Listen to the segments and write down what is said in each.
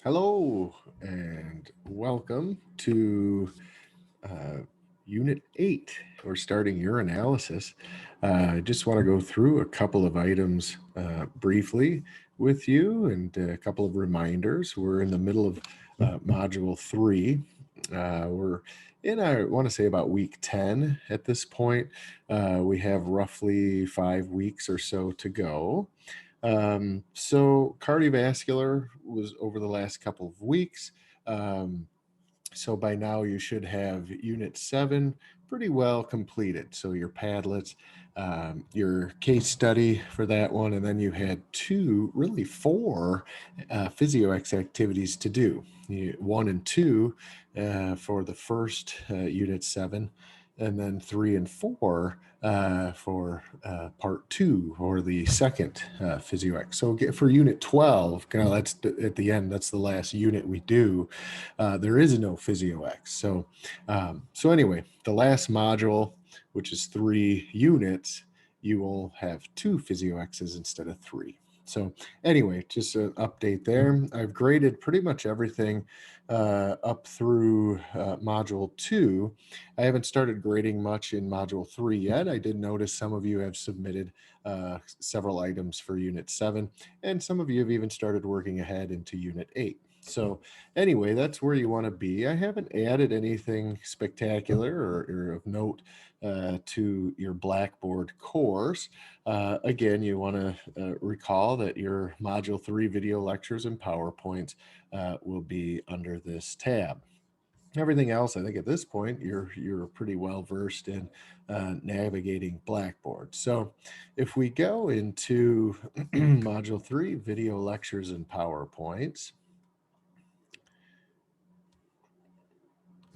Hello and welcome to uh, Unit 8. We're starting urinalysis. I just want to go through a couple of items briefly with you and a couple of reminders. We're in the middle of Module 3. We're in, I want to say, about week 10 at this point. We have roughly 5 weeks or so to go. So cardiovascular was over the last couple of weeks. So by now you should have Unit 7 pretty well completed. So your Padlets, your case study for that one, and then you had really four PhysioEx activities to do. 1 and 2 for the first Unit 7, and then 3 and 4 for part 2 or the second PhysioEx. So for Unit 12, that's at the end, that's the last unit we do. There is no PhysioEx. So anyway, the last module, which is 3 units, you will have 2 PhysioExes instead of 3. So anyway, just an update there. I've graded pretty much everything up through Module 2. I haven't started grading much in Module 3 yet. I did notice some of you have submitted several items for Unit 7, and some of you have even started working ahead into Unit 8. So anyway, that's where you want to be. I haven't added anything spectacular or of note to your Blackboard course. Again, you want to recall that your Module 3 video lectures and PowerPoints will be under this tab. Everything else, I think at this point, you're pretty well versed in navigating Blackboard. So if we go into Module 3, video lectures and PowerPoints,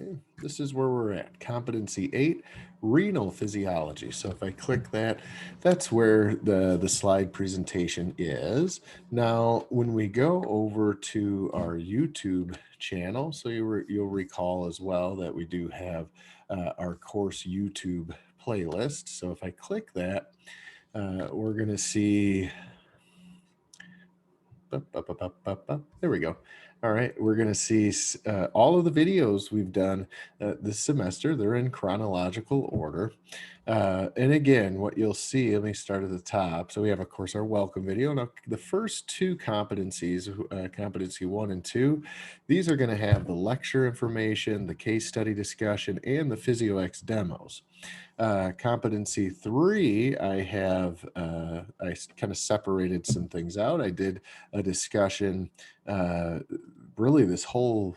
okay, this is where we're at. Competency 8, renal physiology. So if I click that, that's where the slide presentation is. Now, when we go over to our YouTube channel, so you'll recall as well that we do have our course YouTube playlist. So if I click that, we're going to see, there we go. All right, we're going to see all of the videos we've done this semester. They're in chronological order. And again, what you'll see, let me start at the top. So we have, of course, our welcome video. Now, the first 2 competencies, competency 1 and 2, these are going to have the lecture information, the case study discussion, and the PhysioEx demos. Competency 3, I kind of separated some things out. I did a discussion. Really, this whole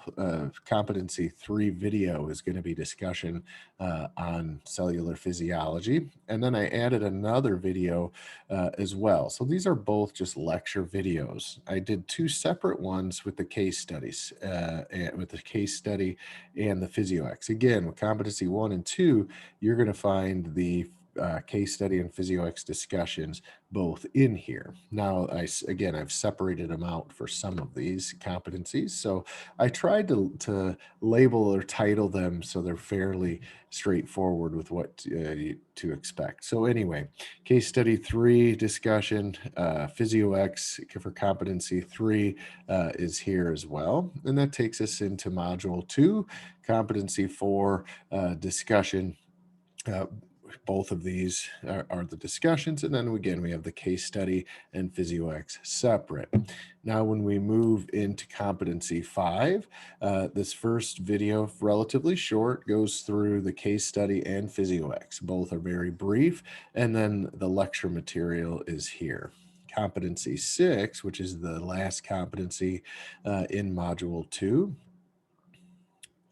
competency 3 video is going to be discussion on cellular physiology. And then I added another video as well. So these are both just lecture videos. I did 2 separate ones with the case studies, and with the case study and the PhysioEx. Again, with competency 1 and 2, you're going to find the case study and PhysioEx discussions both in here. Now, I've separated them out for some of these competencies. So I tried to label or title them so they're fairly straightforward with what to expect. So anyway, case study 3 discussion, PhysioEx for competency 3 is here as well. And that takes us into module 2, competency 4 discussion. Both of these are the discussions. And then again, we have the case study and PhysioEx separate. Now, when we move into competency 5, this first video, relatively short, goes through the case study and PhysioEx. Both are very brief. And then the lecture material is here. Competency 6, which is the last competency in module 2.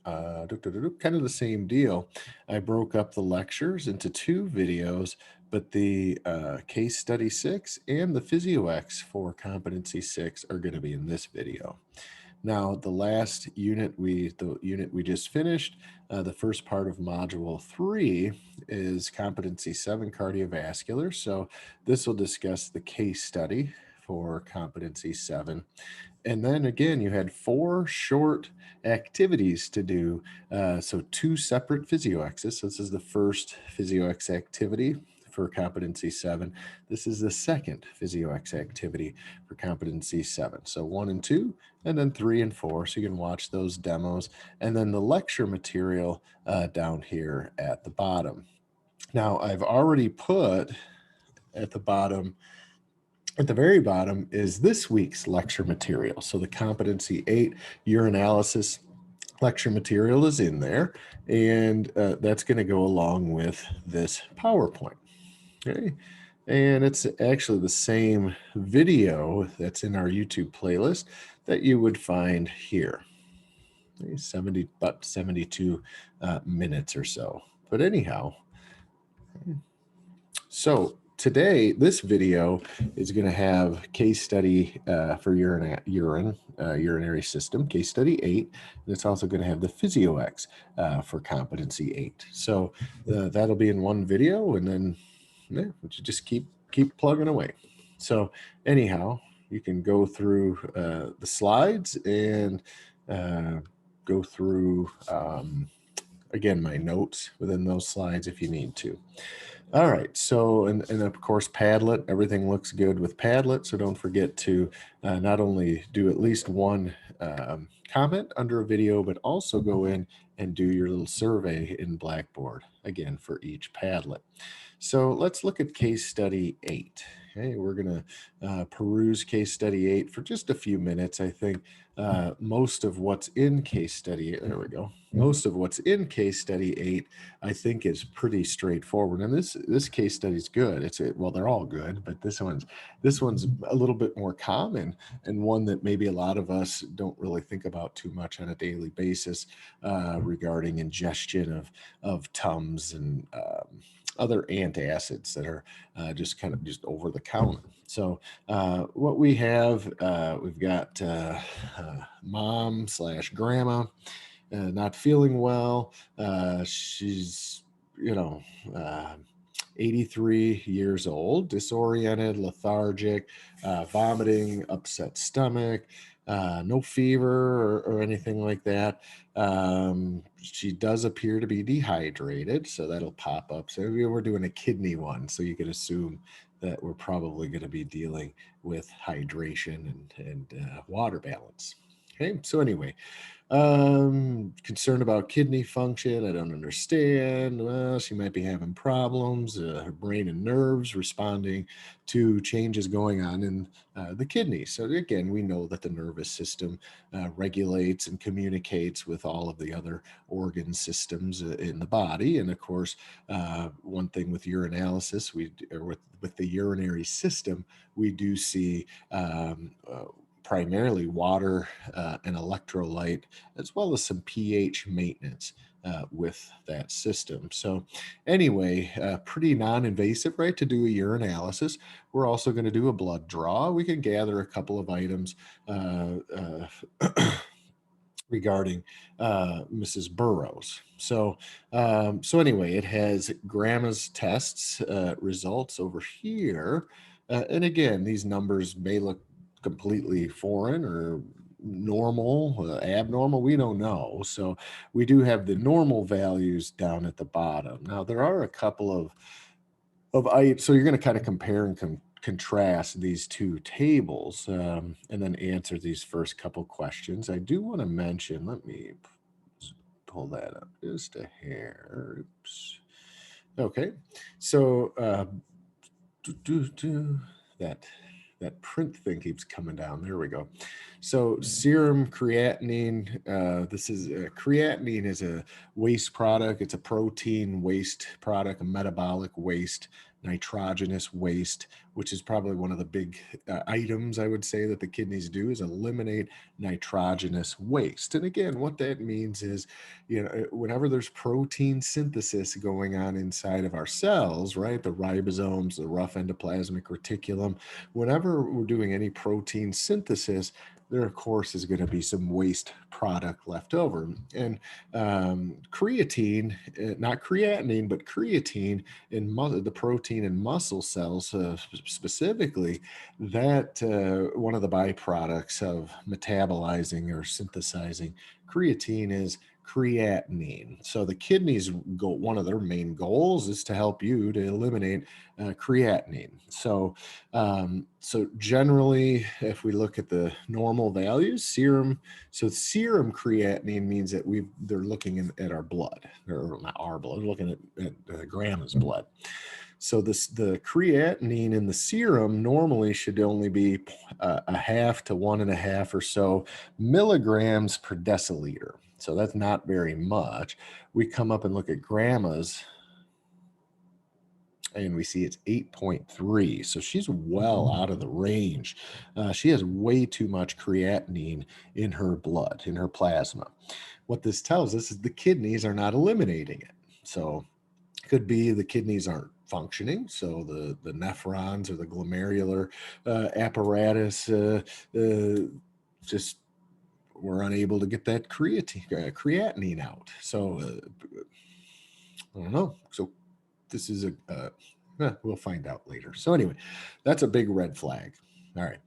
Kind of the same deal. I broke up the lectures into 2 videos, but the case study 6 and the PhysioEx for competency 6 are going to be in this video. Now, the last unit, the unit we just finished, the first part of module 3 is competency 7, cardiovascular. So this will discuss the case study for competency 7. And then again, you had 4 short activities to do. So 2 separate PhysioExes. So this is the first PhysioEx activity for Competency 7. This is the second PhysioEx activity for Competency 7. So 1 and 2, and then 3 and 4. So you can watch those demos. And then the lecture material down here at the bottom. Now, I've already put at the bottom, at the very bottom is this week's lecture material. So the Competency 8 urinalysis lecture material is in there, and that's going to go along with this PowerPoint. Okay. And it's actually the same video that's in our YouTube playlist that you would find here. Okay, about 72 minutes or so. But anyhow, so today, this video is going to have case study for urinary system, case study 8. And it's also going to have the PhysioEx for Competency 8. So that'll be in one video, and then we should just keep plugging away. So anyhow, you can go through the slides and go through, again, my notes within those slides if you need to. All right, so, and of course, Padlet, everything looks good with Padlet, so don't forget to not only do at least one comment under a video, but also go in and do your little survey in Blackboard, again, for each Padlet. So let's look at case study 8. Okay, we're going to peruse case study 8 for just a few minutes. I think most of what's in case study 8, there we go. Most of what's in case study 8, I think, is pretty straightforward. And this case study is good. Well, they're all good, but this one's a little bit more common, and one that maybe a lot of us don't really think about too much on a daily basis regarding ingestion of Tums and other antacids that are just over the counter. So what we have, we've got mom/grandma not feeling well. She's 83 years old, disoriented, lethargic, vomiting, upset stomach, no fever or anything like that. She does appear to be dehydrated, so that'll pop up. So we're doing a kidney one, so you can assume that we're probably going to be dealing with hydration and water balance. Okay, so anyway, concerned about kidney function. I don't understand. Well, she might be having problems, her brain and nerves responding to changes going on in the kidney. So again, we know that the nervous system regulates and communicates with all of the other organ systems in the body. And of course, one thing with urinalysis, with the urinary system, we do see primarily water and electrolyte, as well as some pH maintenance with that system. So anyway, pretty non-invasive, right, to do a urinalysis. We're also going to do a blood draw. We can gather a couple of items regarding Mrs. Burroughs. So anyway, it has grandma's tests results over here. And again, these numbers may look completely foreign or normal, abnormal, we don't know. So we do have the normal values down at the bottom. Now there are a couple of items, so you're going to kind of compare and contrast these two tables and then answer these first couple questions. I do want to mention, let me pull that up just a hair. Oops. Okay, so that print thing keeps coming down. There we go. So serum creatinine, creatinine is a waste product. It's a protein waste product, a metabolic waste, nitrogenous waste, which is probably one of the big items I would say that the kidneys do, is eliminate nitrogenous waste. And again, what that means is, whenever there's protein synthesis going on inside of our cells, right, the ribosomes, the rough endoplasmic reticulum, whenever we're doing any protein synthesis, there, of course, is going to be some waste product left over. And creatine, not creatinine, but creatine in the protein in muscle cells specifically, that one of the byproducts of metabolizing or synthesizing creatine is creatinine. So the kidneys one of their main goals is to help you to eliminate creatinine. So generally, if we look at the normal values, serum creatinine means that they're looking at our blood, or not our blood, looking at grandma's blood. So the creatinine in the serum normally should only be a half to 1.5 or so milligrams per deciliter. So that's not very much. We come up and look at grandma's, and we see it's 8.3. So she's well out of the range. She has way too much creatinine in her blood, in her plasma. What this tells us is the kidneys are not eliminating it. So it could be the kidneys aren't functioning. So the nephrons or the glomerular apparatus just were unable to get that creatinine out. So I don't know. So this is we'll find out later. So anyway, that's a big red flag. All right.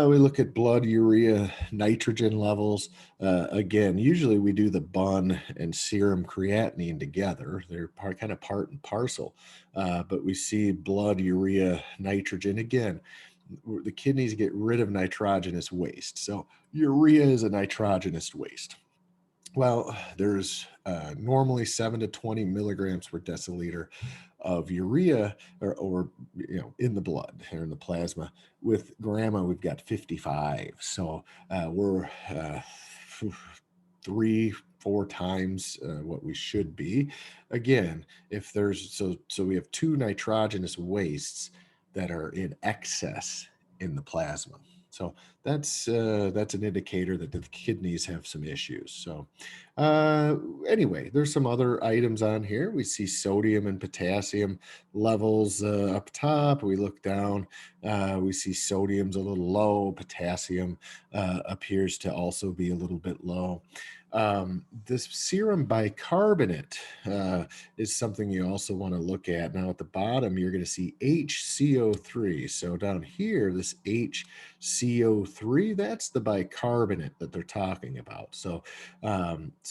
We look at blood urea nitrogen levels. Again, usually we do the BUN and serum creatinine together. They're kind of part and parcel. But we see blood urea nitrogen. Again, the kidneys get rid of nitrogenous waste. So urea is a nitrogenous waste. Well, there's normally 7 to 20 milligrams per deciliter of urea or in the blood or in the plasma. With grandma, we've got 55. So we're 3-4 times what we should be. Again, if there's so we have 2 nitrogenous wastes that are in excess in the plasma. So that's an indicator that the kidneys have some issues. So anyway, there's some other items on here. We see sodium and potassium levels up top. We look down, we see sodium's a little low. Potassium appears to also be a little bit low. This serum bicarbonate is something you also want to look at. Now at the bottom, you're going to see HCO3. So down here, this HCO3, that's the bicarbonate that they're talking about. So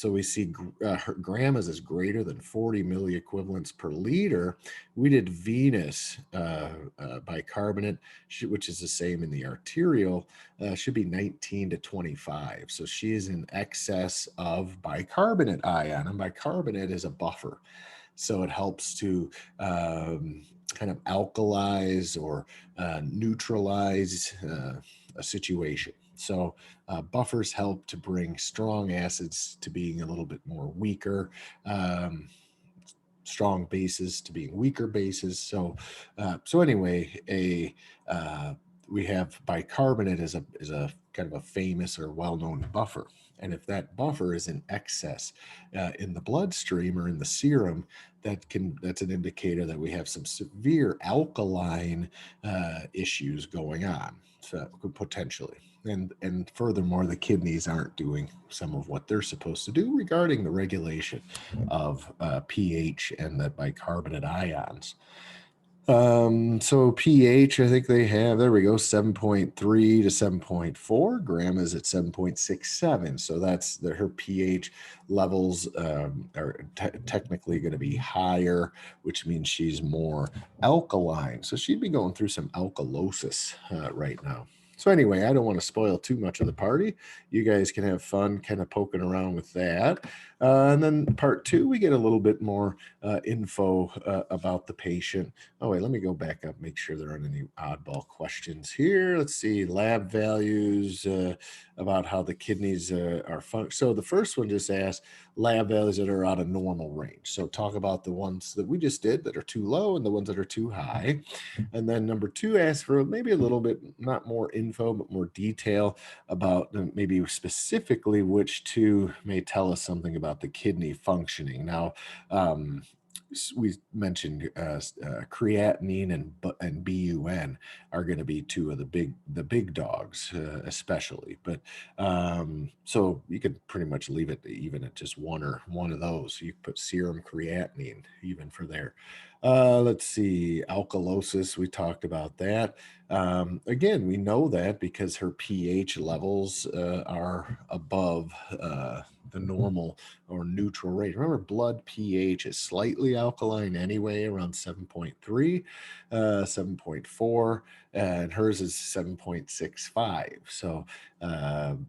we see grandma's is greater than 40 milliequivalents per liter. We did venous bicarbonate, which is the same in the arterial, should be 19 to 25. So she is in excess of bicarbonate ion, and bicarbonate is a buffer. So it helps to kind of alkalize or neutralize a situation. So buffers help to bring strong acids to being a little bit more weaker, strong bases to being weaker bases. So anyway, we have bicarbonate as a kind of a famous or well-known buffer. And if that buffer is in excess in the bloodstream or in the serum, that's an indicator that we have some severe alkaline issues going on, so potentially. And furthermore, the kidneys aren't doing some of what they're supposed to do regarding the regulation of pH and the bicarbonate ions. So pH, I think they have, there we go, 7.3 to 7.4. Grandma's at 7.67. So that's her pH levels are technically going to be higher, which means she's more alkaline. So she'd be going through some alkalosis right now. So anyway, I don't want to spoil too much of the party. You guys can have fun kind of poking around with that. And then part 2, we get a little bit more info about the patient. Oh, wait, let me go back up, make sure there aren't any oddball questions here. Let's see, lab values about how the kidneys are functioning. So the first one just asks lab values that are out of normal range. So talk about the ones that we just did that are too low and the ones that are too high. And then number 2 asks for maybe a little bit, not more info, but more detail about maybe specifically which 2 may tell us something about the kidney functioning. Now, we mentioned creatinine and BUN are going to be 2 of the big dogs, especially. But so you could pretty much leave it even at just one of those. You put serum creatinine even for there. Let's see, alkalosis. We talked about that. Again, we know that because her pH levels are above the normal or neutral rate. Remember, blood pH is slightly alkaline anyway, around 7.3, 7.4, and hers is 7.65.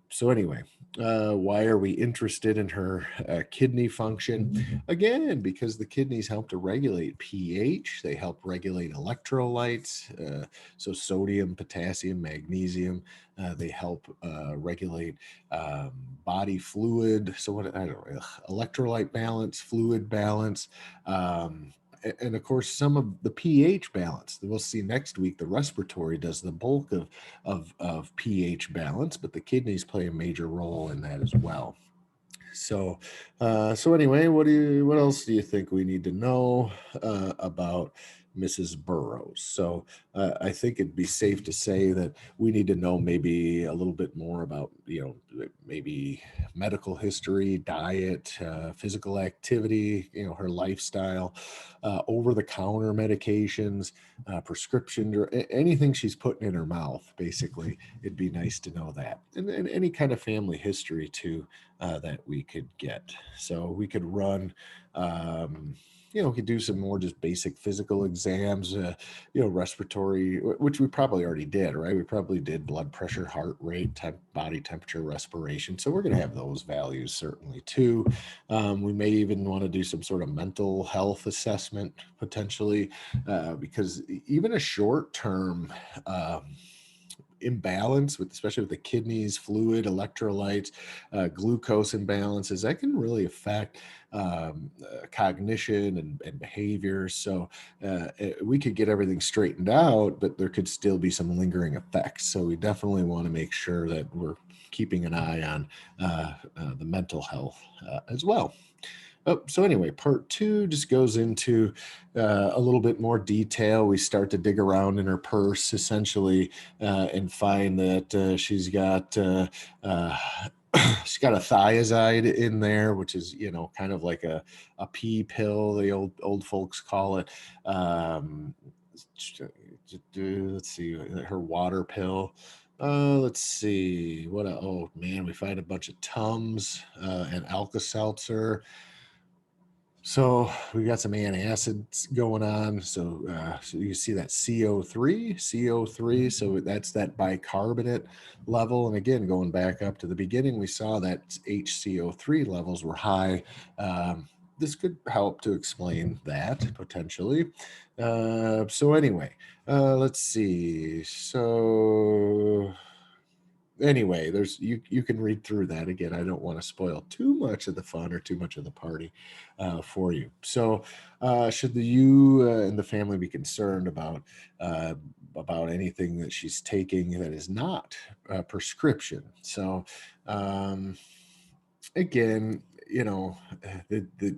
So anyway, why are we interested in her kidney function? Again, because the kidneys help to regulate pH, they help regulate electrolytes, so sodium, potassium, magnesium. They help regulate body fluid. So what I don't know, electrolyte balance, fluid balance, and of course some of the pH balance. We'll see next week. The respiratory does the bulk of pH balance, but the kidneys play a major role in that as well. So anyway, what else do you think we need to know about Mrs. Burroughs? So I think it'd be safe to say that we need to know maybe a little bit more about, maybe medical history, diet, physical activity, her lifestyle, over-the-counter medications, prescription, or anything she's putting in her mouth. Basically, it'd be nice to know that, and any kind of family history too. That we could get. So we could run, we could do some more just basic physical exams, respiratory, which we probably already did, right? We probably did blood pressure, heart rate, body temperature, respiration. So we're going to have those values certainly too. We may even want to do some sort of mental health assessment potentially, because even a short-term imbalance especially with the kidneys, fluid, electrolytes, glucose imbalances, that can really affect cognition and behavior. So we could get everything straightened out, but there could still be some lingering effects. So we definitely want to make sure that we're keeping an eye on the mental health as well. So anyway, part 2 just goes into a little bit more detail. We start to dig around in her purse, essentially, and find that she's got she's got a thiazide in there, which is kind of like a pea pill. The old folks call it. Let's see, her water pill. Let's see what. Oh man, we find a bunch of Tums and Alka-Seltzer. So we got some antacids going on. So you see that CO3. So that's that bicarbonate level. And again, going back up to the beginning, we saw that HCO3 levels were high. This could help to explain that potentially. So anyway, let's see. So anyway, you can read through that. Again, I don't want to spoil too much of the fun or too much of the party for you. So should you and the family be concerned about anything that she's taking that is not prescription? So again,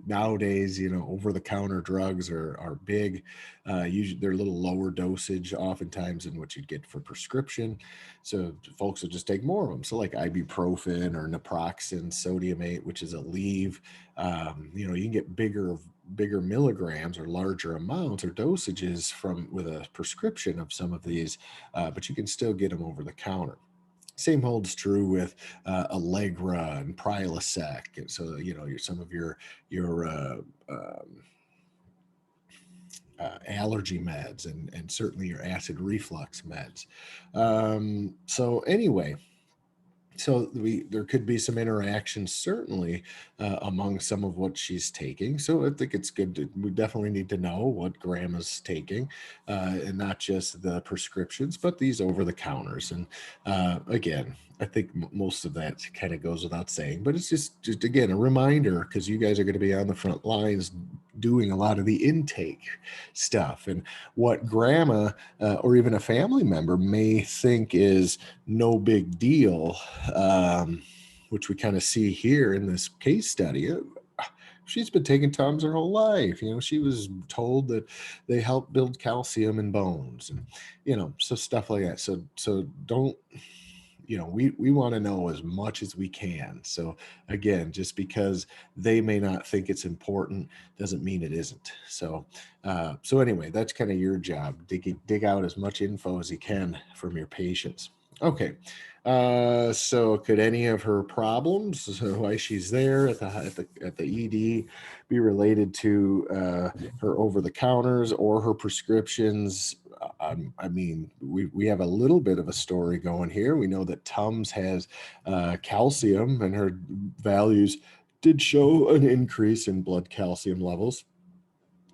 nowadays, over-the-counter drugs are big. Usually they're a little lower dosage oftentimes than what you'd get for prescription. So folks will just take more of them. So like ibuprofen or naproxen, sodiumate, which is a Aleve. You can get bigger milligrams or larger amounts or dosages with a prescription of some of these, but you can still get them over the counter. Same holds true with Allegra and Prilosec. And so, some of your allergy meds and certainly your acid reflux meds. So anyway, so there could be some interaction certainly among some of what she's taking. So I think it's good. We definitely need to know what grandma's taking, and not just the prescriptions, but these over-the-counters. And again, I think most of that kind of goes without saying, but it's just again a reminder, because you guys are going to be on the front lines doing a lot of the intake stuff, and what grandma or even a family member may think is no big deal, which we kind of see here in this case study. She's been taking Tums her whole life. She was told that they help build calcium in bones, and so stuff like that. So don't. We want to know as much as we can. So again, just because they may not think it's important doesn't mean it isn't. So anyway, that's kind of your job. Dig out as much info as you can from your patients. Okay. So could any of her problems, so why she's there at the ED, be related to her over the counters or her prescriptions? I mean, we have a little bit of a story going here. We know that Tums has calcium, and her values did show an increase in blood calcium levels.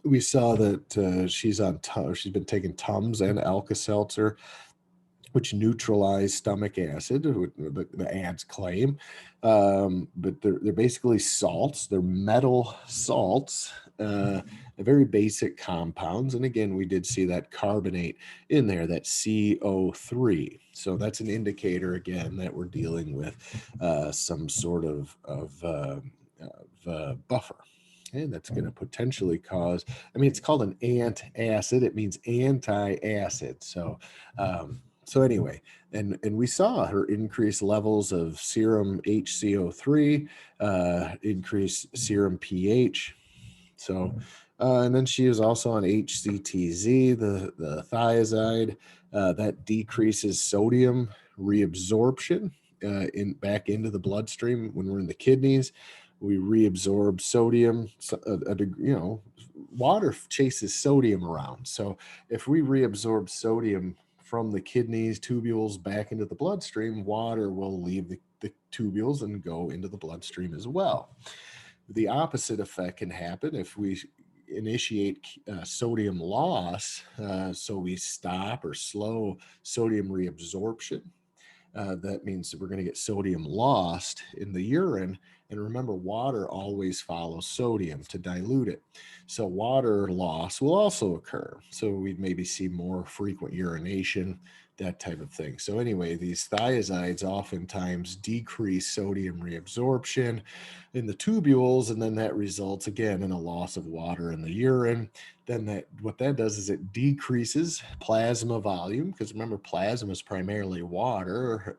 We saw that she's been taking Tums and Alka-Seltzer, which neutralize stomach acid, the ads claim. But they're basically salts. They're metal salts, very basic compounds. And again, we did see that carbonate in there, that CO3. So that's an indicator, again, that we're dealing with some sort of buffer. And that's going to potentially cause, I mean, it's called an antacid. It means anti-acid. So anyway, and we saw her increased levels of serum HCO3, increased serum pH. So, and then she is also on HCTZ, the thiazide, that decreases sodium reabsorption back into the bloodstream when we're in the kidneys. We reabsorb sodium. Water chases sodium around. So if we reabsorb sodium from the kidneys, tubules back into the bloodstream, water will leave the tubules and go into the bloodstream as well. The opposite effect can happen if we initiate sodium loss, so we stop or slow sodium reabsorption. That means that we're going to get sodium lost in the urine. And remember, water always follows sodium to dilute it. So water loss will also occur. So we'd maybe see more frequent urination, that type of thing. So anyway, these thiazides oftentimes decrease sodium reabsorption in the tubules, and then that results again in a loss of water in the urine. Then what that does is it decreases plasma volume, because remember, plasma is primarily water.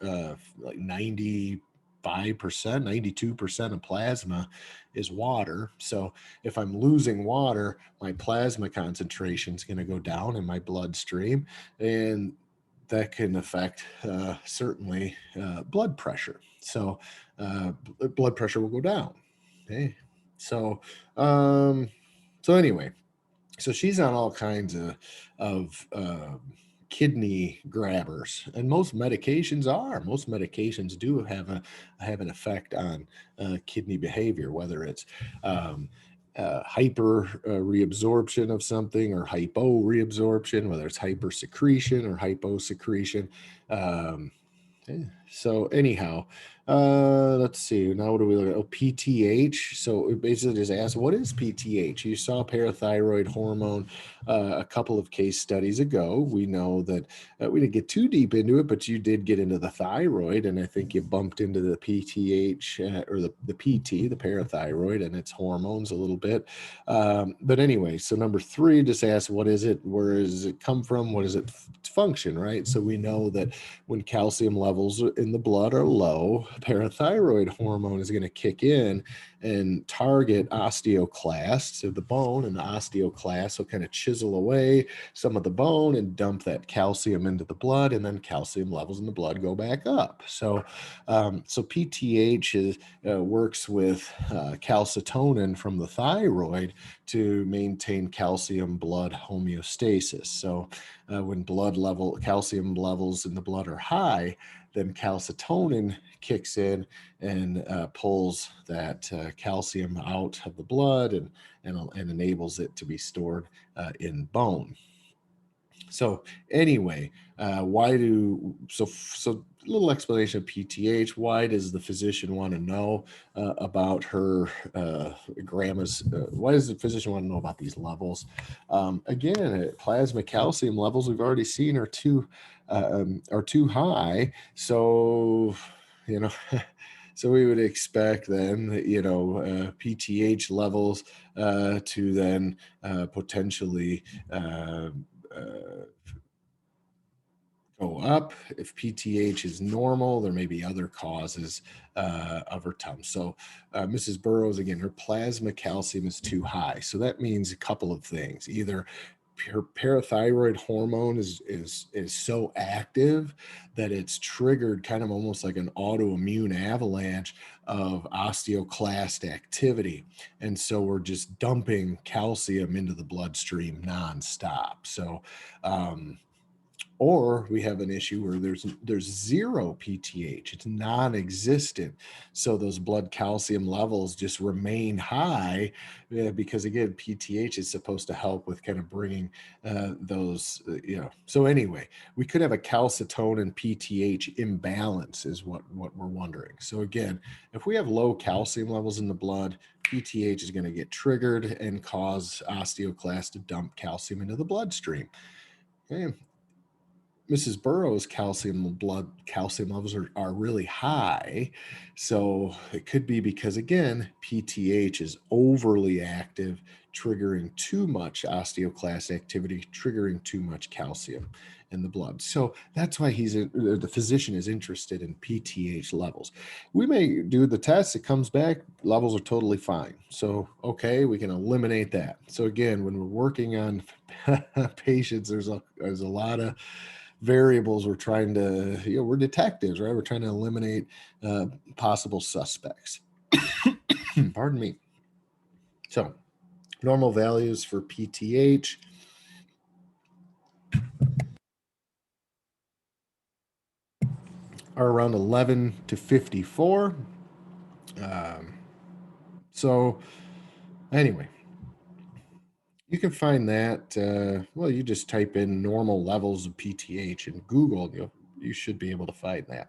Like 95%, 92% of plasma is water. So if I'm losing water, my plasma concentration is going to go down in my bloodstream, and that can affect certainly blood pressure. So blood pressure will go down. Okay. So anyway, so she's on all kinds of kidney grabbers, and most medications do have an effect on kidney behavior, whether it's hyper reabsorption of something or hypo reabsorption, whether it's hypersecretion or hyposecretion. So anyhow, let's see. Now what do we look at? Oh, PTH. So it basically just asks, what is PTH? You saw parathyroid hormone a couple of case studies ago. We know that we didn't get too deep into it, but you did get into the thyroid, and I think you bumped into the PTH or the PT, the parathyroid, and its hormones a little bit. But anyway, so number 3 just asks, what is it? Where does it come from? What does it function, right? So we know that when calcium levels in the blood are low, parathyroid hormone is going to kick in and target osteoclasts of the bone, and the osteoclasts will kind of chisel away some of the bone and dump that calcium into the blood, and then calcium levels in the blood go back up. So PTH works with calcitonin from the thyroid to maintain calcium blood homeostasis. So when calcium levels in the blood are high, then calcitonin kicks in and pulls that calcium out of the blood and enables it to be stored in bone. So anyway, so a little explanation of PTH. Why does the physician want to know about her grandma's? Why does the physician want to know about these levels? Again, plasma calcium levels we've already seen are too high. So so we would expect then that, PTH levels to then potentially go up. If PTH is normal, there may be other causes of her TUM. So Mrs. Burroughs, again, her plasma calcium is too high. So that means a couple of things. Either her parathyroid hormone is so active that it's triggered kind of almost like an autoimmune avalanche of osteoclast activity. And so we're just dumping calcium into the bloodstream nonstop. So or we have an issue where there's zero PTH, it's non-existent, so those blood calcium levels just remain high, because again, PTH is supposed to help with kind of bringing those so anyway, we could have a calcitonin PTH imbalance is what we're wondering. So again, if we have low calcium levels in the blood, PTH is going to get triggered and cause osteoclast to dump calcium into the bloodstream. Okay. Mrs. Burroughs' calcium levels are really high. So it could be because, again, PTH is overly active, triggering too much osteoclast activity, triggering too much calcium in the blood. So that's why the physician is interested in PTH levels. We may do the test, it comes back, levels are totally fine. So, okay, we can eliminate that. So again, when we're working on patients, there's a lot of variables we're trying to, we're detectives, right? We're trying to eliminate possible suspects. Pardon me. So normal values for PTH are around 11 to 54. So anyway, you can find that, you just type in normal levels of PTH in Google, you should be able to find that.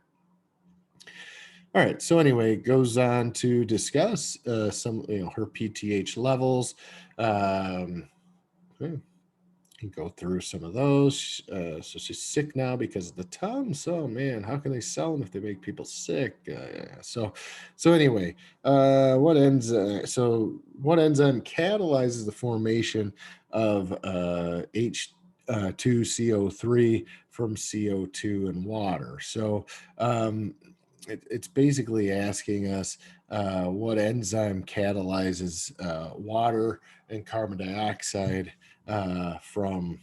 All right. So anyway, it goes on to discuss some, her PTH levels. Okay. You go through some of those. So she's sick now because of the Tums. So man, how can they sell them if they make people sick? So anyway, what enzyme catalyzes the formation of H2CO3 from CO2 and water? So it's basically asking us what enzyme catalyzes water and carbon dioxide from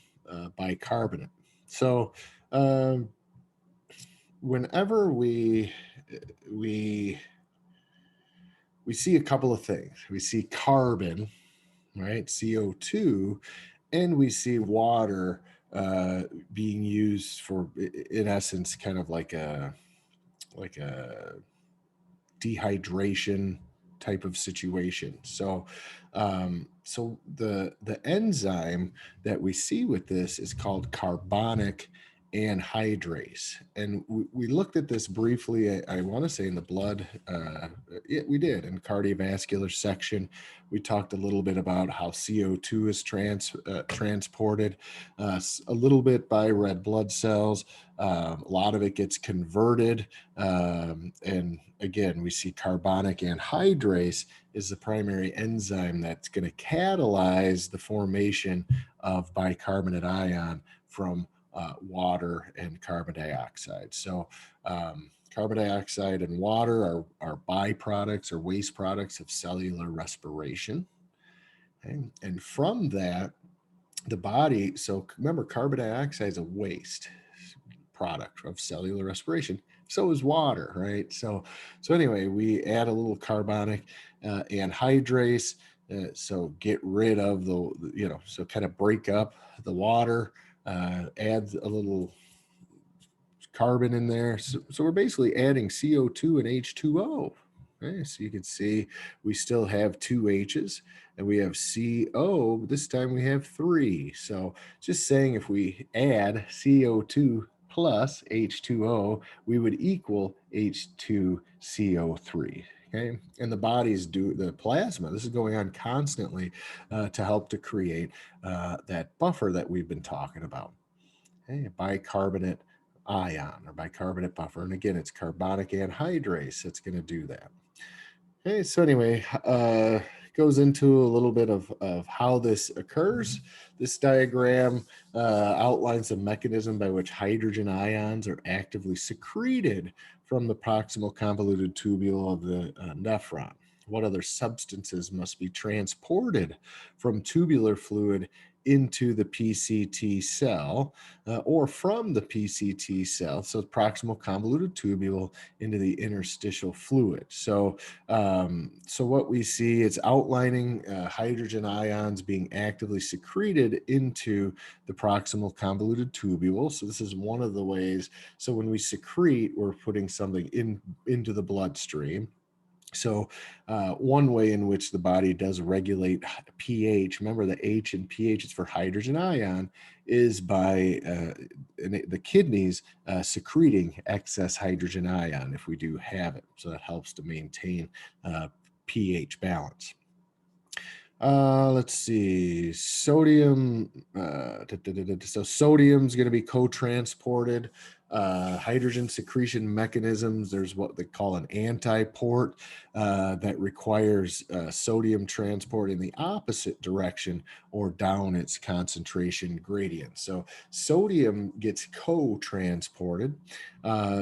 bicarbonate. So whenever we see a couple of things, we see carbon, right, CO2, and we see water being used for, in essence, kind of like a dehydration type of situation. So the enzyme that we see with this is called carbonic anhydrase, and we looked at this briefly, I want to say in the blood, we did in cardiovascular section. We talked a little bit about how CO2 is transported a little bit by red blood cells. A lot of it gets converted, and again, we see carbonic anhydrase is the primary enzyme that's going to catalyze the formation of bicarbonate ion from water and carbon dioxide. So carbon dioxide and water are byproducts or waste products of cellular respiration. Okay? And from that, the body, so remember, carbon dioxide is a waste product of cellular respiration. So is water, right? So anyway, we add a little carbonic anhydrase. So get rid of so kind of break up the water, add a little carbon in there. So we're basically adding CO2 and H2O. Okay, so you can see we still have two H's and we have CO, but this time we have three. So just saying, if we add CO2 plus H2O, we would equal H2CO3. Okay, and the bodies do the plasma. This is going on constantly to help to create that buffer that we've been talking about. Okay, bicarbonate ion or bicarbonate buffer. And again, it's carbonic anhydrase that's going to do that. Okay, so anyway, goes into a little bit of how this occurs. This diagram outlines the mechanism by which hydrogen ions are actively secreted from the proximal convoluted tubule of the nephron. What other substances must be transported from tubular fluid into the PCT cell or from the PCT cell, so proximal convoluted tubule, into the interstitial fluid. So, so what we see, it's outlining hydrogen ions being actively secreted into the proximal convoluted tubule. So this is one of the ways. So when we secrete, we're putting something into the bloodstream. So one way in which the body does regulate pH, remember the H in pH is for hydrogen ion, is by the kidneys secreting excess hydrogen ion if we do have it. So that helps to maintain pH balance. Let's see, sodium. So sodium's going to be co-transported. Hydrogen secretion mechanisms. There's what they call an antiport that requires sodium transport in the opposite direction or down its concentration gradient. So sodium gets co-transported.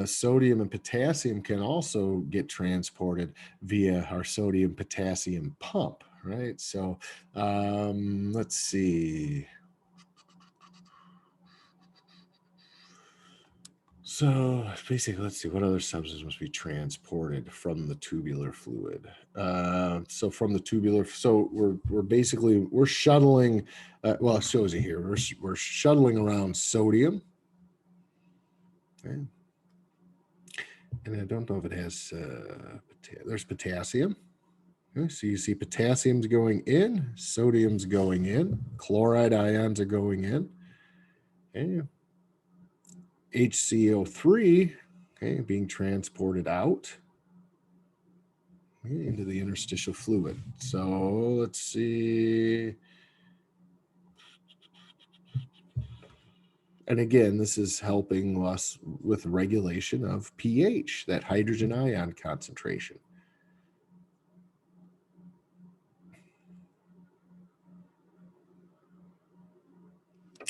Sodium and potassium can also get transported via our sodium potassium pump. Right. So let's see. So basically, let's see what other substance must be transported from the tubular fluid. So from the tubular, so we're shuttling. Well, it shows you here. We're shuttling around sodium. Okay. And I don't know if it has. There's potassium. Okay, so you see potassium's going in, sodium's going in, chloride ions are going in. Okay. HCO3, okay, being transported out into the interstitial fluid. So let's see. And again, this is helping us with regulation of pH, that hydrogen ion concentration.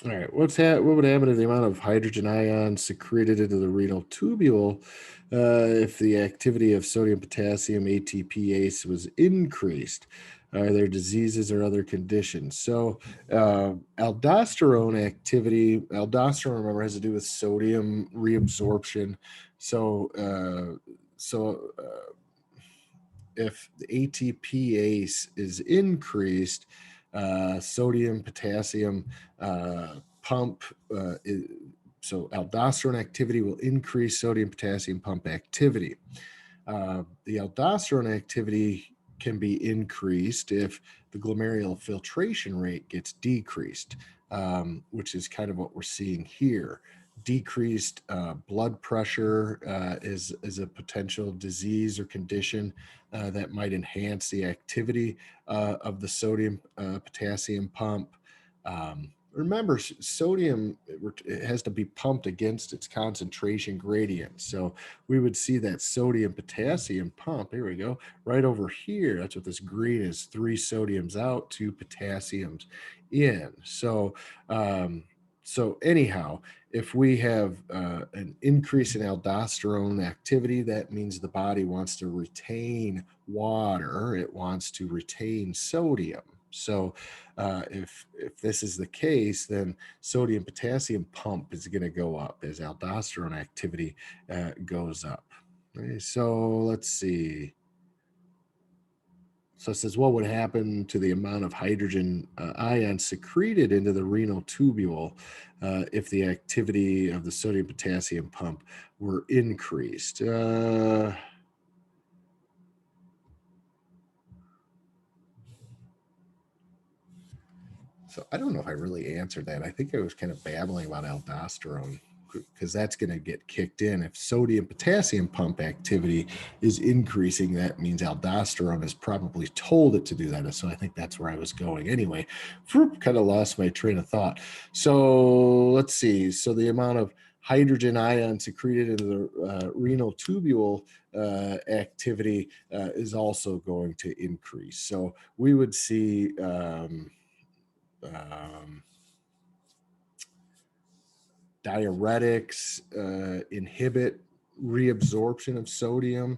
All right, what would happen to the amount of hydrogen ions secreted into the renal tubule if the activity of sodium potassium ATPase was increased? Are there diseases or other conditions? So aldosterone activity, aldosterone, remember, has to do with sodium reabsorption. So if the ATPase is increased, sodium potassium pump so aldosterone activity will increase sodium potassium pump activity. The aldosterone activity can be increased if the glomerular filtration rate gets decreased, which is kind of what we're seeing here. Decreased blood pressure is a potential disease or condition that might enhance the activity of the sodium potassium pump. Remember, sodium, it has to be pumped against its concentration gradient. So we would see that sodium potassium pump. Here we go, right over here. That's what this green is: 3 sodiums out, 2 potassiums in. So anyhow, if we have an increase in aldosterone activity, that means the body wants to retain water. It wants to retain sodium. So if this is the case, then sodium potassium pump is going to go up as aldosterone activity goes up. Okay, so let's see. So it says, what would happen to the amount of hydrogen ions secreted into the renal tubule if the activity of the sodium potassium pump were increased? So I don't know if I really answered that. I think I was kind of babbling about aldosterone because that's going to get kicked in. If sodium potassium pump activity is increasing, that means aldosterone has probably told it to do that. So I think that's where I was going. Anyway, kind of lost my train of thought. So let's see. So the amount of hydrogen ion secreted into the renal tubule activity is also going to increase. So we would see diuretics inhibit reabsorption of sodium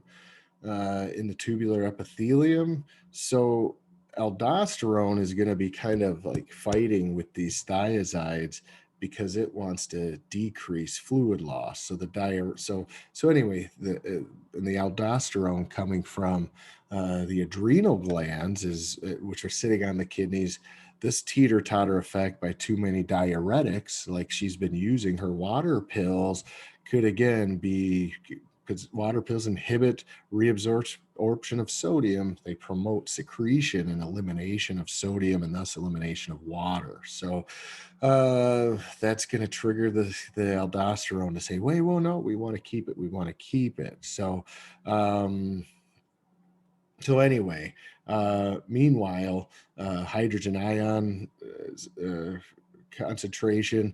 in the tubular epithelium. So aldosterone is going to be kind of like fighting with these thiazides because it wants to decrease fluid loss. So so anyway, and the aldosterone coming from the adrenal glands which are sitting on the kidneys. This teeter-totter effect by too many diuretics, like she's been using her water pills, could again be, because water pills inhibit reabsorption of sodium. They promote secretion and elimination of sodium and thus elimination of water. So that's going to trigger the aldosterone to say, wait, well, no, we want to keep it. We want to keep it. So anyway, meanwhile, hydrogen ion concentration,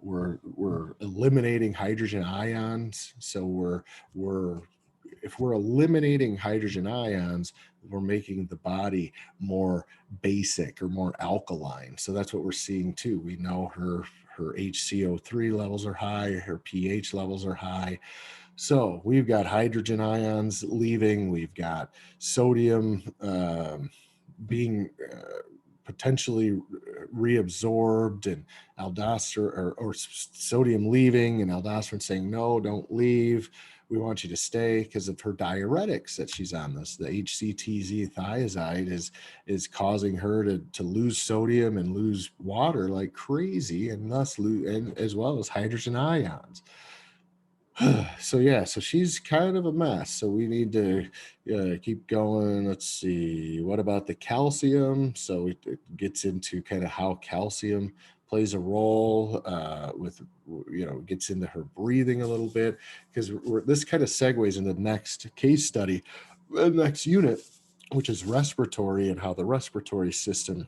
we're eliminating hydrogen ions. So if we're eliminating hydrogen ions, we're making the body more basic or more alkaline. So that's what we're seeing too. We know her HCO3 levels are high, her pH levels are high. So we've got hydrogen ions leaving, we've got sodium being potentially reabsorbed, and aldosterone or sodium leaving, and aldosterone saying, no, don't leave. We want you to stay because of her diuretics that she's on. The HCTZ thiazide is causing her to lose sodium and lose water like crazy, and thus and as well as hydrogen ions. So she's kind of a mess. So we need to keep going. Let's see. What about the calcium? So it gets into kind of how calcium plays a role gets into her breathing a little bit, because this kind of segues into the next case study, the next unit, which is respiratory, and how the respiratory system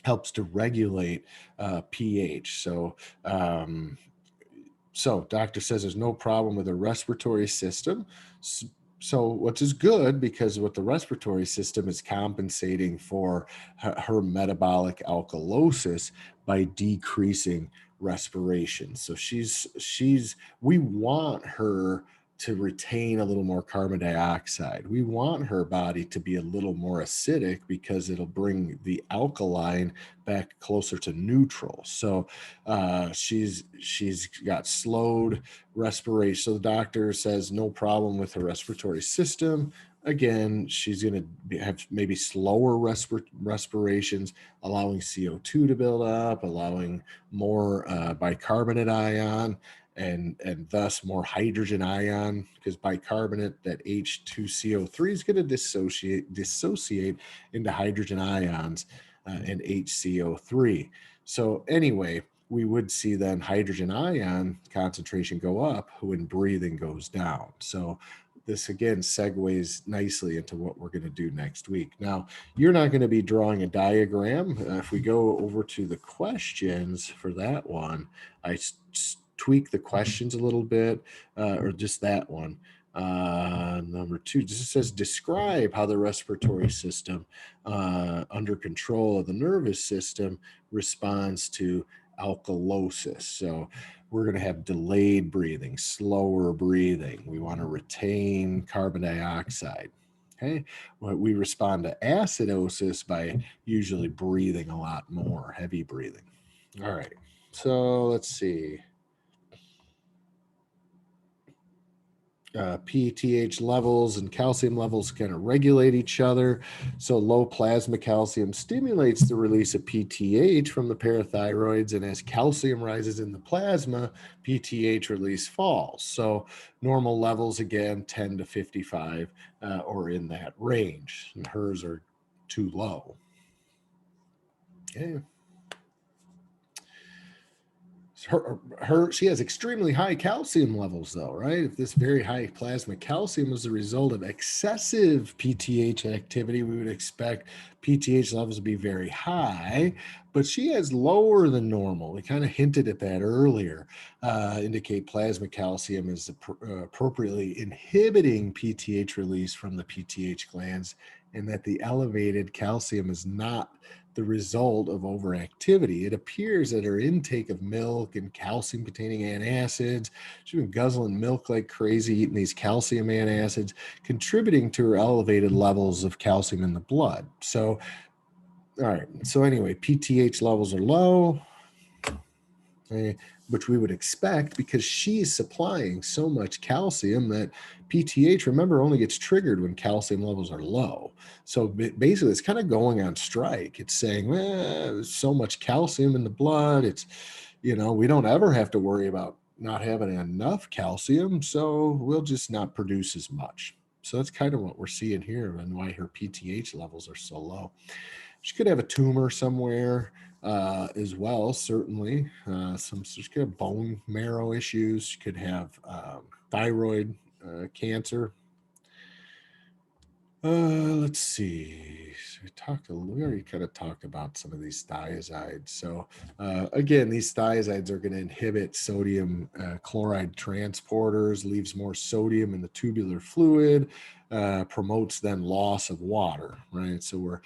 helps to regulate pH. So doctor says there's no problem with the respiratory system. So which is good, because what the respiratory system is compensating for her metabolic alkalosis by decreasing respiration. So we want her to retain a little more carbon dioxide. We want her body to be a little more acidic, because it'll bring the alkaline back closer to neutral. So she's got slowed respiration. So the doctor says no problem with her respiratory system. Again, she's going to have maybe slower respirations, allowing CO2 to build up, allowing more bicarbonate ion, and thus more hydrogen ion, because bicarbonate, that H2CO3, is going to dissociate into hydrogen ions and HCO3. So anyway, we would see then hydrogen ion concentration go up when breathing goes down. So this again segues nicely into what we're going to do next week. Now, you're not going to be drawing a diagram. If we go over to the questions for that one, I tweak the questions a little bit, or just that one. Number 2 just says, describe how the respiratory system under control of the nervous system responds to alkalosis. So we're going to have delayed breathing, slower breathing. We want to retain carbon dioxide. Okay. Well, we respond to acidosis by usually breathing a lot more, heavy breathing. All right. So let's see. PTH levels and calcium levels kind of regulate each other. So low plasma calcium stimulates the release of PTH from the parathyroids, and as calcium rises in the plasma, PTH release falls. So normal levels, again, 10 to 55 or in that range, and hers are too low. Okay. She has extremely high calcium levels, though, right? If this very high plasma calcium was the result of excessive PTH activity, we would expect PTH levels to be very high, but she has lower than normal. We kind of hinted at that earlier. Indicate plasma calcium is appropriately inhibiting PTH release from the PTH glands, and that the elevated calcium is not the result of overactivity. It appears that her intake of milk and calcium-containing antacids, she's been guzzling milk like crazy, eating these calcium antacids, contributing to her elevated levels of calcium in the blood. So, all right. So anyway, PTH levels are low, which we would expect because she's supplying so much calcium that PTH, remember, only gets triggered when calcium levels are low. So basically, it's kind of going on strike. It's saying, there's so much calcium in the blood. It's, we don't ever have to worry about not having enough calcium, so we'll just not produce as much. So that's kind of what we're seeing here and why her PTH levels are so low. She could have a tumor somewhere as well, certainly. She could have bone marrow issues. She could have thyroid cancer. Let's see. We already kind of talked about some of these thiazides. So again, these thiazides are going to inhibit sodium chloride transporters, leaves more sodium in the tubular fluid, promotes then loss of water, right? So we're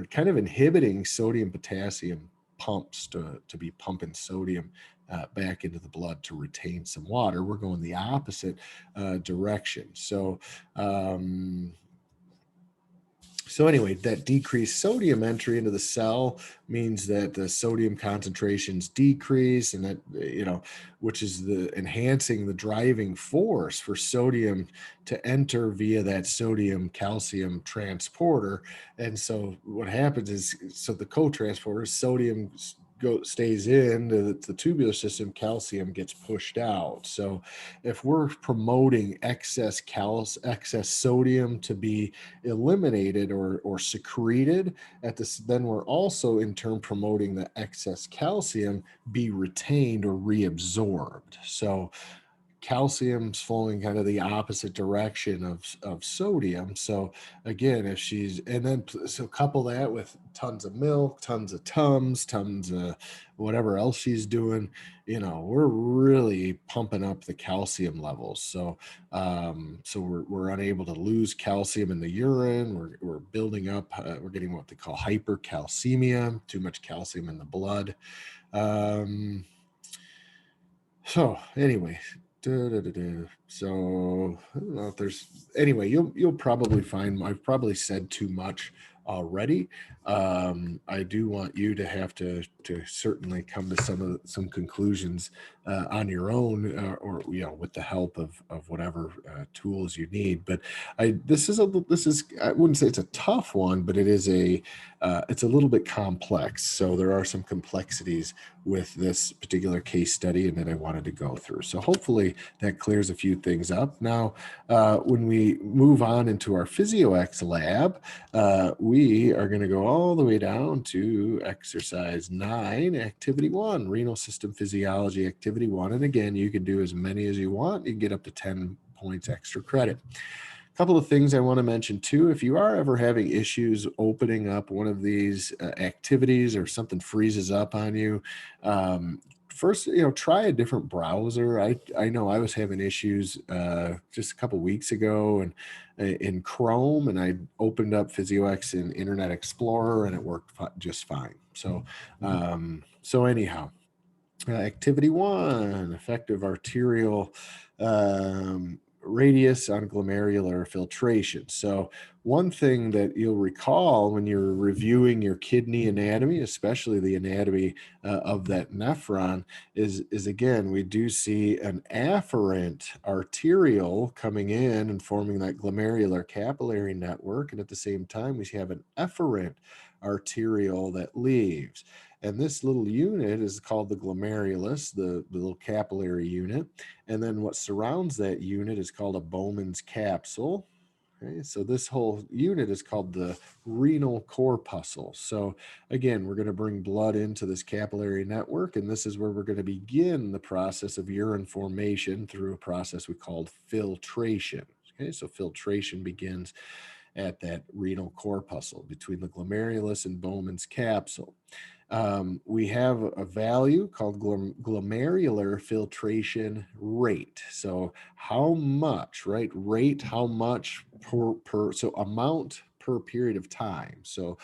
kind of inhibiting sodium potassium pumps to be pumping sodium back into the blood to retain some water. We're going the opposite direction. So anyway, that decreased sodium entry into the cell means that the sodium concentrations decrease, and that, which is enhancing the driving force for sodium to enter via that sodium calcium transporter. And so what happens is, the co-transporter, sodium stays in the tubular system, calcium gets pushed out. So if we're promoting excess sodium to be eliminated or secreted then we're also in turn promoting the excess calcium be retained or reabsorbed. So calcium's flowing kind of the opposite direction of sodium. So again, so couple that with tons of milk, tons of Tums, tons of whatever else she's doing, we're really pumping up the calcium levels. So we're unable to lose calcium in the urine. We're building up, we're getting what they call hypercalcemia, too much calcium in the blood. So anyway, so I don't know if you'll probably find I've probably said too much already. I do want you to have to certainly come to some conclusions on your own, or with the help of whatever tools you need. But this is I wouldn't say it's a tough one, but it's a little bit complex. So there are some complexities with this particular case study and that I wanted to go through. So hopefully that clears a few things up. Now, when we move on into our PhysioEx lab, we are going to go all the way down to exercise 9, activity 1, renal system physiology, activity 1. And again, you can do as many as you want. You can get up to 10 points extra credit. A couple of things I want to mention too. If you are ever having issues opening up one of these activities or something freezes up on you, first, try a different browser. I know I was having issues just a couple weeks ago and in Chrome, and I opened up PhysioEx in Internet Explorer and it worked just fine. So anyhow, activity 1, effective arterial radius on glomerular filtration. So one thing that you'll recall when you're reviewing your kidney anatomy, especially the anatomy of that nephron, is again, we do see an afferent arteriole coming in and forming that glomerular capillary network. And at the same time, we have an efferent arteriole that leaves. And this little unit is called the glomerulus, the little capillary unit. And then what surrounds that unit is called a Bowman's capsule. Okay, so this whole unit is called the renal corpuscle. So again, we're going to bring blood into this capillary network, and this is where we're going to begin the process of urine formation through a process we called filtration. Okay, so filtration begins at that renal corpuscle between the glomerulus and Bowman's capsule. We have a value called glomerular filtration rate. So how much, right? Rate, how much so amount per period of time. So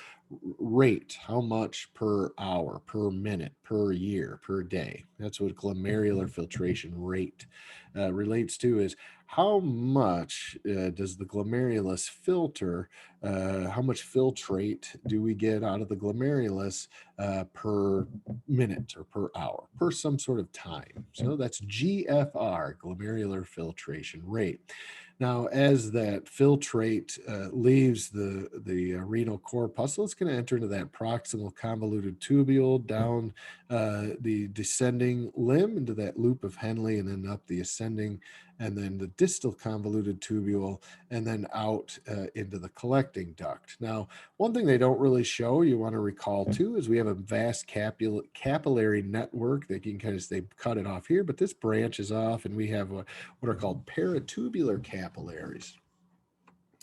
rate, how much per hour, per minute, per year, per day. That's what glomerular filtration rate relates to, is how much does the glomerulus filter, how much filtrate do we get out of the glomerulus per minute or per hour, per some sort of time. So that's GFR, glomerular filtration rate. Now, as that filtrate leaves the renal corpuscle, it's going to enter into that proximal convoluted tubule down the descending limb into that loop of Henle, and then up the ascending, and then the distal convoluted tubule, and then out into the collecting duct. Now, one thing they don't really show, you want to recall too, is we have a vast capillary network that you can kind of, they cut it off here, but this branches off, and we have what are called peritubular capillaries.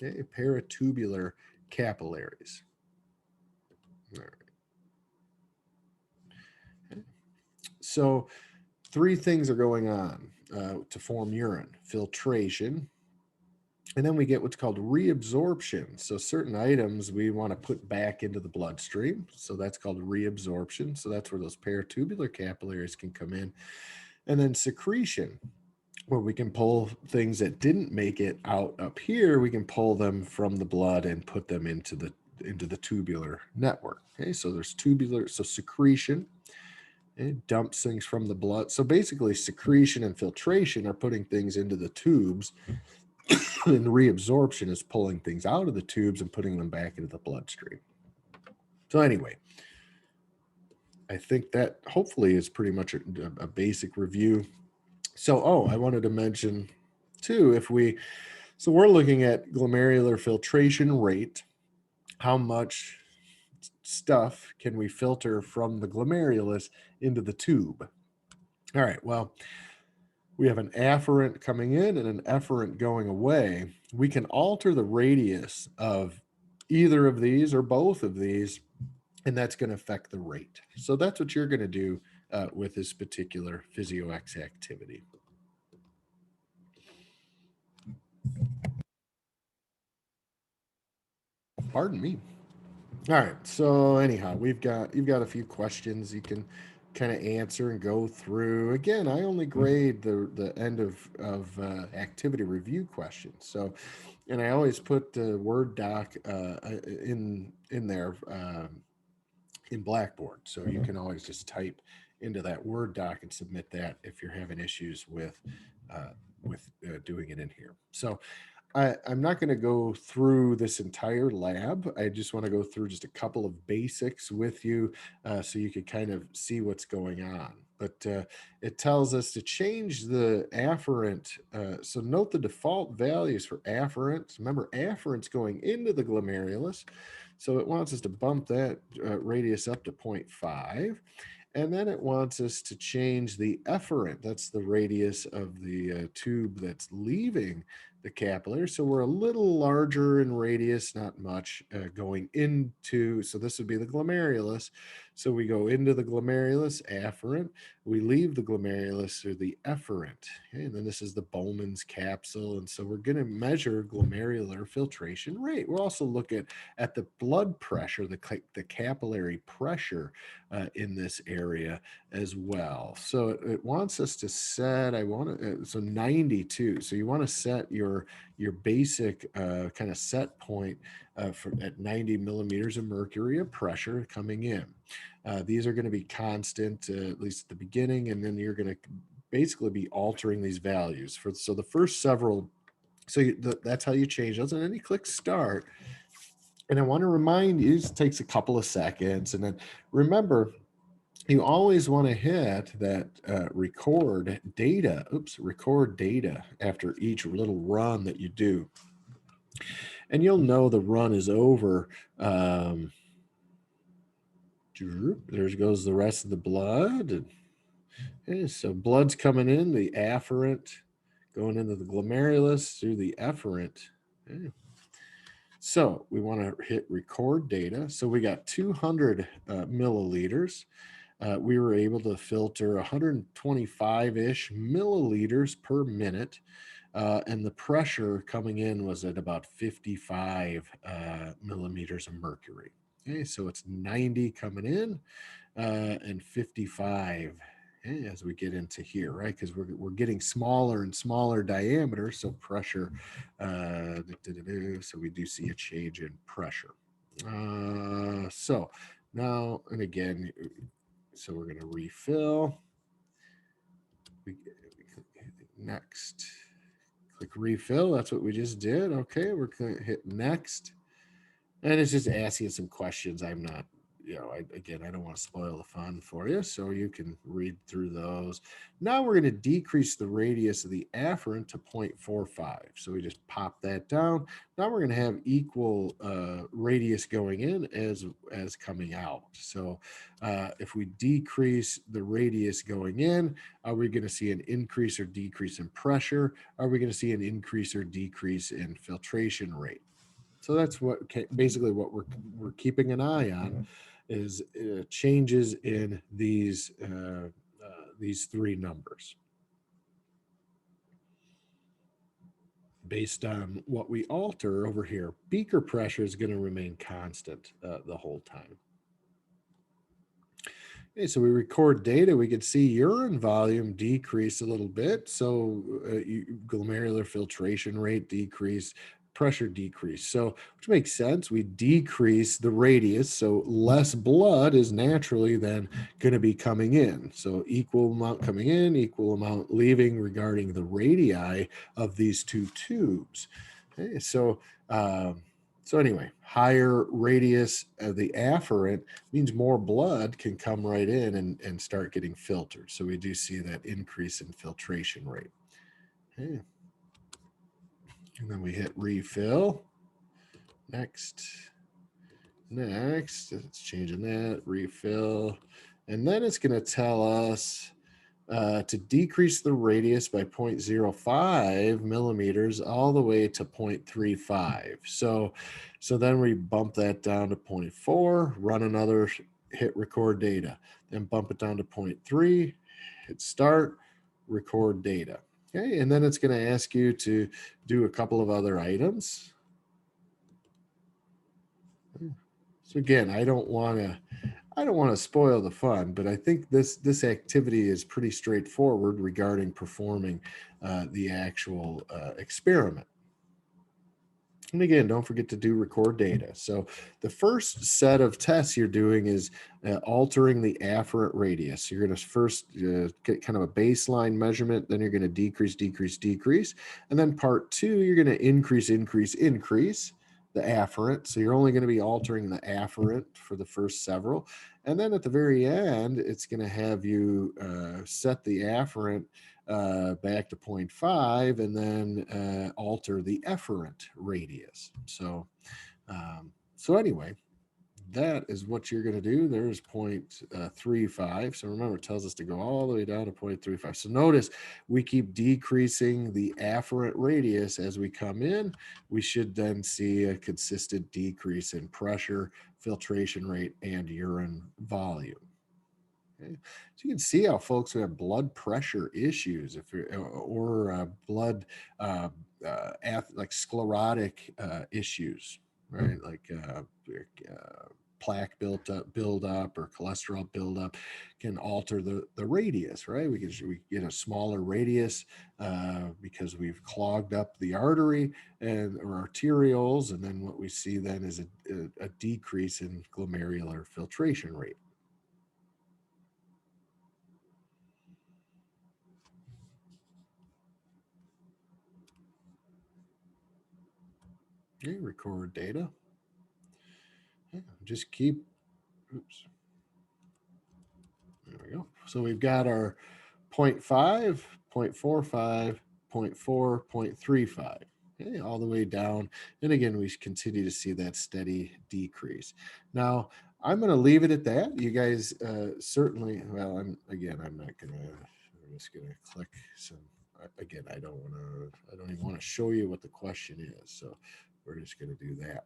Okay, peritubular capillaries. All right. Okay. So 3 things are going on to form urine: filtration, and then we get what's called reabsorption. So certain items we want to put back into the bloodstream. So that's called reabsorption. So that's where those peritubular capillaries can come in. And then secretion, where we can pull things that didn't make it out up here, we can pull them from the blood and put them into the tubular network. Okay, so there's tubular, so secretion, it dumps things from the blood. So basically secretion and filtration are putting things into the tubes, and reabsorption is pulling things out of the tubes and putting them back into the bloodstream. So anyway, I think that hopefully is pretty much a basic review. So, I wanted to mention too, so we're looking at glomerular filtration rate. How much stuff can we filter from the glomerulus into the tube? All right, well, we have an afferent coming in and an efferent going away. We can alter the radius of either of these or both of these, and that's going to affect the rate. So that's what you're going to do with this particular PhysioEx activity. Pardon me. All right. So anyhow, you've got a few questions you can kind of answer and go through. Again, I only grade the end of activity review questions. So, and I always put the Word doc in there in Blackboard, so you can always just type into that Word doc and submit that if you're having issues with doing it in here. So I'm not going to go through this entire lab. I just want to go through just a couple of basics with you so you can kind of see what's going on. But it tells us to change the afferent. So note the default values for afferent. Remember, afferent's going into the glomerulus. So it wants us to bump that radius up to 0.5. And then it wants us to change the efferent. That's the radius of the tube that's leaving the capillary. So we're a little larger in radius, not much, going into, so this would be the glomerulus. So we go into the glomerulus, afferent. We leave the glomerulus through the efferent. Okay, and then this is the Bowman's capsule. And so we're going to measure glomerular filtration rate. We'll also look at the blood pressure, the capillary pressure in this area as well. So it wants us to set, so 92. So you want to set your basic kind of set point at 90 millimeters of mercury of pressure coming in. These are going to be constant, at least at the beginning, and then you're going to basically be altering these values. So the first several, that's how you change those, and then you click start. And I want to remind you, it takes a couple of seconds, and then remember, you always want to hit that record data after each little run that you do. And you'll know the run is over. There goes the rest of the blood. Okay, so blood's coming in, the afferent going into the glomerulus through the efferent. Okay. So we want to hit record data. So we got 200 milliliters. we were able to filter 125-ish milliliters per minute. And the pressure coming in was at about 55 millimeters of mercury. Okay, so it's 90 coming in and 55 as we get into here, right? Because we're getting smaller and smaller diameter, so pressure, so we do see a change in pressure. So now, and again, so we're going to refill. Next. Click refill. That's what we just did. Okay, we're going to hit next. And it's just asking some questions. I'm not, I don't want to spoil the fun for you, so you can read through those. Now we're going to decrease the radius of the afferent to 0.45. So we just pop that down. Now we're going to have equal radius going in as coming out. So if we decrease the radius going in, are we going to see an increase or decrease in pressure? Are we going to see an increase or decrease in filtration rate? So that's what basically what we're keeping an eye on is changes in these three numbers based on what we alter over here. Beaker pressure is going to remain constant the whole time. Okay, so we record data. We can see urine volume decrease a little bit. So glomerular filtration rate decrease, pressure decrease. So which makes sense. We decrease the radius. So less blood is naturally then going to be coming in. So equal amount coming in, equal amount leaving regarding the radii of these two tubes. Okay, so anyway, higher radius of the afferent means more blood can come right in and start getting filtered. So we do see that increase in filtration rate. Okay. And then we hit refill. Next. It's changing that. Refill. And then it's going to tell us to decrease the radius by 0.05 millimeters all the way to 0.35. So then we bump that down to 0.4, run another hit record data, then bump it down to 0.3, hit start, record data. Okay, and then it's going to ask you to do a couple of other items. So again, I don't want to spoil the fun, but I think this activity is pretty straightforward regarding performing the actual experiment. And again, don't forget to do record data. So the first set of tests you're doing is altering the afferent radius. You're going to first get kind of a baseline measurement, then you're going to decrease, and then part two, you're going to increase the afferent. So you're only going to be altering the afferent for the first several. And then at the very end, it's going to have you set the afferent back to 0.5 and then alter the efferent radius. So anyway, that is what you're going to do. There's 0.35. So remember, it tells us to go all the way down to 0.35. So notice we keep decreasing the afferent radius as we come in. We should then see a consistent decrease in pressure, filtration rate, and urine volume. Okay. So you can see how folks who have blood pressure issues, or blood like sclerotic issues, right? Like plaque build up or cholesterol buildup can alter the radius, right? We get a smaller radius because we've clogged up the artery or arterioles, and then what we see then is a decrease in glomerular filtration rate. Okay, record data. Just keep, oops. There we go. So we've got our 0.5, 0.45, 0.4, 0.35. Okay, all the way down. And again, we continue to see that steady decrease. Now, I'm going to leave it at that. You guys certainly, well, I'm not going to, I'm just going to click some, again, I don't even want to show you what the question is. So we're just going to do that.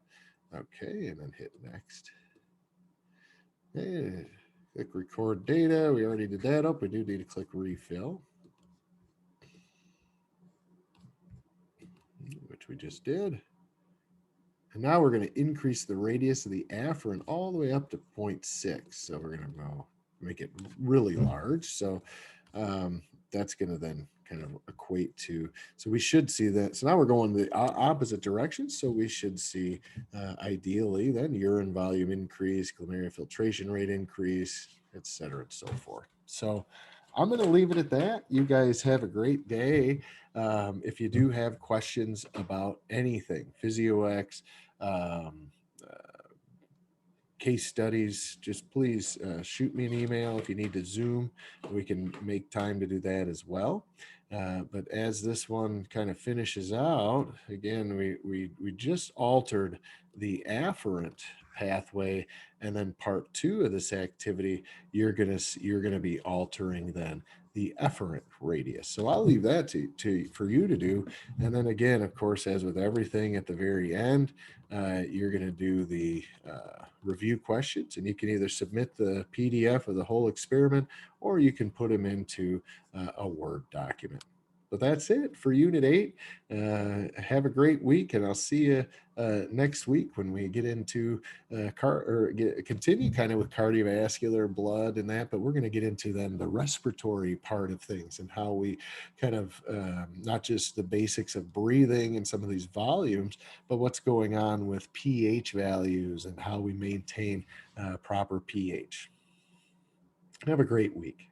Okay, and then hit next. Click record data. We already did that up. We do need to click refill, which we just did. And now we're going to increase the radius of the afferent all the way up to 0.6. So we're going to go make it really large. So that's going to then kind of equate to, so we should see that. So now we're going the opposite direction. So we should see ideally then urine volume increase, glomerular filtration rate increase, et cetera, and so forth. So I'm going to leave it at that. You guys have a great day. If you do have questions about anything, PhysioEx, um, case studies, just please shoot me an email. If you need to Zoom, we can make time to do that as well. But as this one kind of finishes out, again, we just altered the afferent pathway, and then part 2 of this activity, you're gonna be altering then the efferent radius. So I'll leave that to for you to do. And then again, of course, as with everything at the very end, you're going to do the review questions, and you can either submit the PDF of the whole experiment, or you can put them into a Word document. But that's it for Unit 8. Have a great week, and I'll see you next week when we get into continue kind of with cardiovascular, blood, and that. But we're going to get into then the respiratory part of things and how we kind of not just the basics of breathing and some of these volumes, but what's going on with pH values and how we maintain proper pH. Have a great week.